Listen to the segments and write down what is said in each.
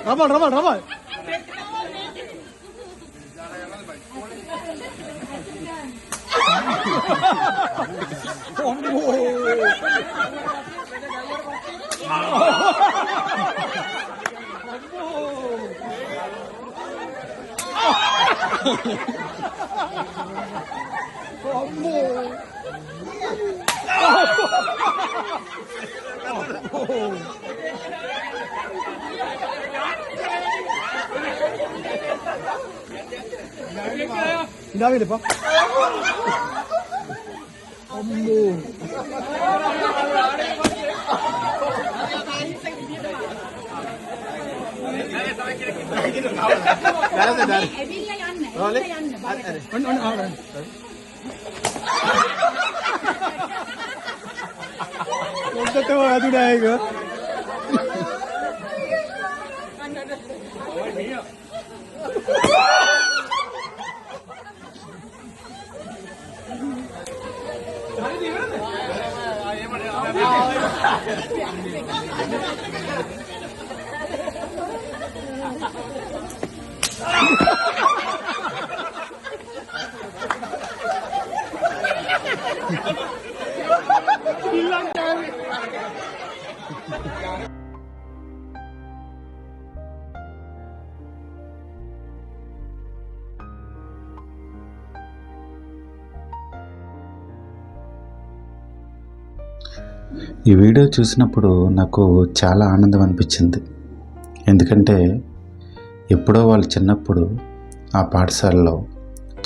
రమల్ రమల్ రమల్ ഇതാവില്ലപ്പാ അമ്മോ അതുണ്ടായേക്കോ ఈ వీడియో చూసినప్పుడు నాకు చాలా ఆనందం అనిపించింది. ఎందుకంటే ఎప్పుడో వాళ్ళు చిన్నప్పుడు ఆ పాఠశాలలో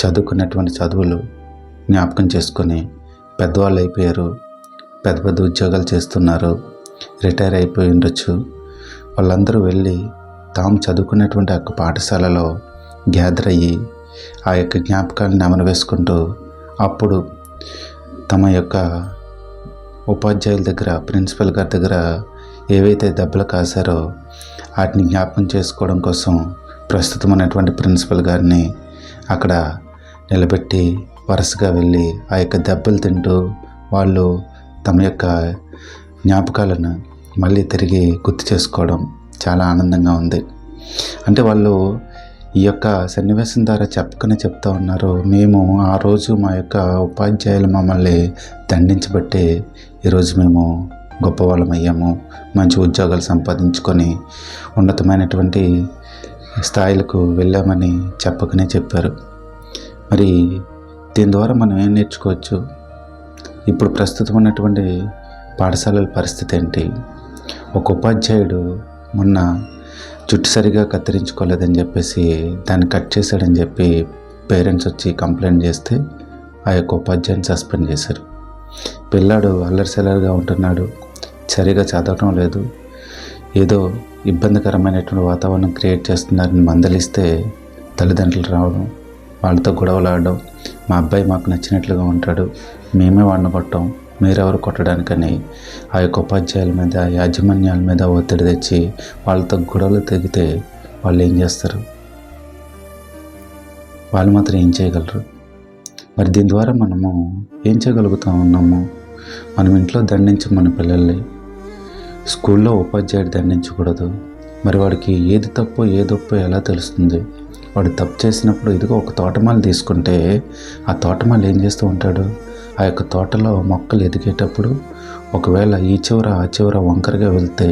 చదువుకున్నటువంటి చదువులు జ్ఞాపకం చేసుకొని పెద్దవాళ్ళు అయిపోయారు, పెద్ద పెద్ద ఉద్యోగాలు చేస్తున్నారు, రిటైర్ అయిపోయి ఉండొచ్చు. వాళ్ళందరూ వెళ్ళి తాము చదువుకున్నటువంటి ఆ యొక్క పాఠశాలలో గ్యాదర్ అయ్యి ఆ యొక్క జ్ఞాపకాలను నెమరు వేసుకుంటూ అప్పుడు తమ యొక్క ఉపాధ్యాయుల దగ్గర, ప్రిన్సిపల్ గారి దగ్గర ఏవైతే దెబ్బలు కాశారో వాటిని జ్ఞాపకం చేసుకోవడం కోసం ప్రస్తుతం ఉన్నటువంటి ప్రిన్సిపల్ గారిని అక్కడ నిలబెట్టి వరుసగా వెళ్ళి ఆ యొక్క దెబ్బలు తింటూ వాళ్ళు తమ యొక్క జ్ఞాపకాలను మళ్ళీ తిరిగి గుర్తు చేసుకోవడం చాలా ఆనందంగా ఉంది. అంటే వాళ్ళు ఈ యొక్క సన్నివేశం ద్వారా చెప్తూ ఉన్నారు, మేము ఆ రోజు మా యొక్క ఉపాధ్యాయులు మమ్మల్ని దండించబట్టి ఈరోజు మేము గొప్పవాళ్ళం అయ్యాము, మంచి ఉద్యోగాలు సంపాదించుకొని ఉన్నతమైనటువంటి స్థాయిలకు వెళ్ళామని చెప్పారు. మరి దీని ద్వారా మనం ఏం నేర్చుకోవచ్చు? ఇప్పుడు ప్రస్తుతం ఉన్నటువంటి పాఠశాలల పరిస్థితి ఏంటి? ఒక ఉపాధ్యాయుడు మొన్న జుట్టు సరిగా కత్తిరించుకోలేదని చెప్పేసి దాన్ని కట్ చేశాడని చెప్పి పేరెంట్స్ వచ్చి కంప్లైంట్ చేస్తే ఆ యొక్క ఉపాధ్యాయుని సస్పెండ్ చేశారు. పిల్లాడు అల్లరిసెల్లరిగా ఉంటున్నాడు, సరిగా చదవటం లేదు, ఏదో ఇబ్బందికరమైనటువంటి వాతావరణం క్రియేట్ చేస్తున్నారని మందలిస్తే తల్లిదండ్రులు రావడం, వాళ్ళతో గొడవలాడడం, మా అబ్బాయి మాకు నచ్చినట్లుగా ఉంటాడు, మేమే వాడిని కొట్టాం, మీరెవరు కొట్టడానికని ఆ యొక్క ఉపాధ్యాయుల మీద, యాజమాన్యాల మీద ఒత్తిడి తెచ్చి వాళ్ళతో గొడవలు తెగితే వాళ్ళు ఏం చేస్తారు? వాళ్ళు మాత్రం ఏం చేయగలరు? మరి దీని ద్వారా మనము ఏం చేయగలుగుతూ ఉన్నాము? మనం ఇంట్లో దండించి మన పిల్లల్ని, స్కూల్లో ఉపాధ్యాయుడు దండించకూడదు. మరి వాడికి ఏది తప్పో ఏదొప్పో ఎలా తెలుస్తుంది? వాడు తప్పు చేసినప్పుడు ఇదిగో ఒక తోటమాల తీసుకుంటే ఆ తోటమాల ఏం చేస్తూ ఉంటాడు? ఆ యొక్క తోటలో మొక్కలు ఎదిగేటప్పుడు ఒకవేళ ఈ చివర ఆ చివర వంకరగా వెళ్తే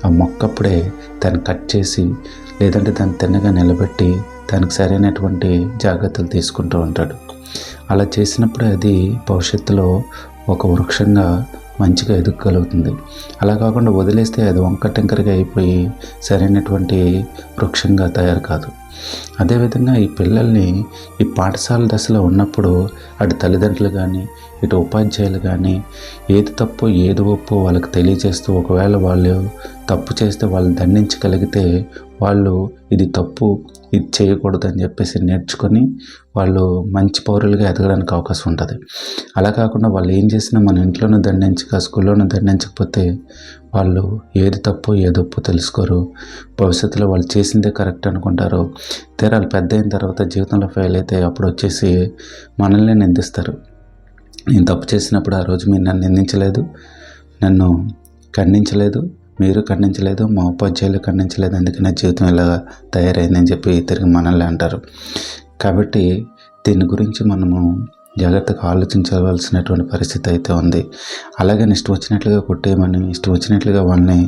ఆ మొక్కప్పుడే దాన్ని కట్ చేసి లేదంటే దాన్ని తిన్నగా నిలబెట్టి దానికి సరైనటువంటి జాగ్రత్తలు తీసుకుంటూ ఉంటాడు. అలా చేసినప్పుడే అది భవిష్యత్తులో ఒక వృక్షంగా మంచిగా ఎదగగలుగుతుంది. అలా కాకుండా వదిలేస్తే అది వంకటెంకరగా అయిపోయి సరైనటువంటి వృక్షంగా తయారు కాదు. అదేవిధంగా ఈ పిల్లల్ని ఈ పాఠశాల దశలో ఉన్నప్పుడు అటు తల్లిదండ్రులు కానీ ఇటు ఉపాధ్యాయులు కానీ ఏది తప్పో ఏది ఒప్పో వాళ్ళకి తెలియజేస్తూ ఒకవేళ వాళ్ళు తప్పు చేస్తే వాళ్ళు దండించగలిగితే వాళ్ళు ఇది తప్పు, ఇది చేయకూడదు అని చెప్పేసి నేర్చుకొని వాళ్ళు మంచి పౌరులుగా ఎదగడానికి అవకాశం ఉంటుంది. అలా కాకుండా వాళ్ళు ఏం చేసినా మన ఇంట్లోనూ దండించక స్కూల్లోనూ దండించకపోతే వాళ్ళు ఏది తప్పు ఏది ఒప్పు తెలుసుకోరు. భవిష్యత్తులో వాళ్ళు చేసిందే కరెక్ట్ అనుకుంటారు. తీరాలు పెద్ద అయిన తర్వాత జీవితంలో ఫెయిల్ అయితే అప్పుడు వచ్చేసి మనల్ని నిందిస్తారు. నేను తప్పు చేసినప్పుడు ఆ రోజు మీరు నన్ను నిందించలేదు, నన్ను ఖండించలేదు, మీరు ఖండించలేదు, మా ఉపాధ్యాయులు ఖండించలేదు, అందుకనే జీవితం ఇలా తయారైందని చెప్పి తిరిగి మనల్ని అంటారు. కాబట్టి దీని గురించి మనము జాగ్రత్తగా ఆలోచించవలసినటువంటి పరిస్థితి అయితే ఉంది. అలాగే ఇష్టం వచ్చినట్లుగా కొట్టేయమని, ఇష్టం వచ్చినట్లుగా వాళ్ళని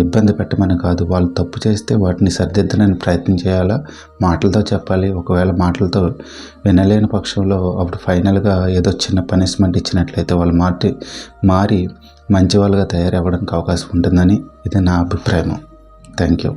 ఇబ్బంది పెట్టమని కాదు. వాళ్ళు తప్పు చేస్తే వాటిని సరిదిద్దడానికి ప్రయత్నం చేయాలా, మాటలతో చెప్పాలి. ఒకవేళ మాటలతో వినలేని పక్షంలో అప్పుడు ఫైనల్గా ఏదో చిన్న పనిష్మెంట్ ఇచ్చినట్లయితే వాళ్ళు మారి మంచి వాళ్ళుగా తయారవ్వడానికి అవకాశం ఉంటుందని ఇది నా అభిప్రాయం. Thank you.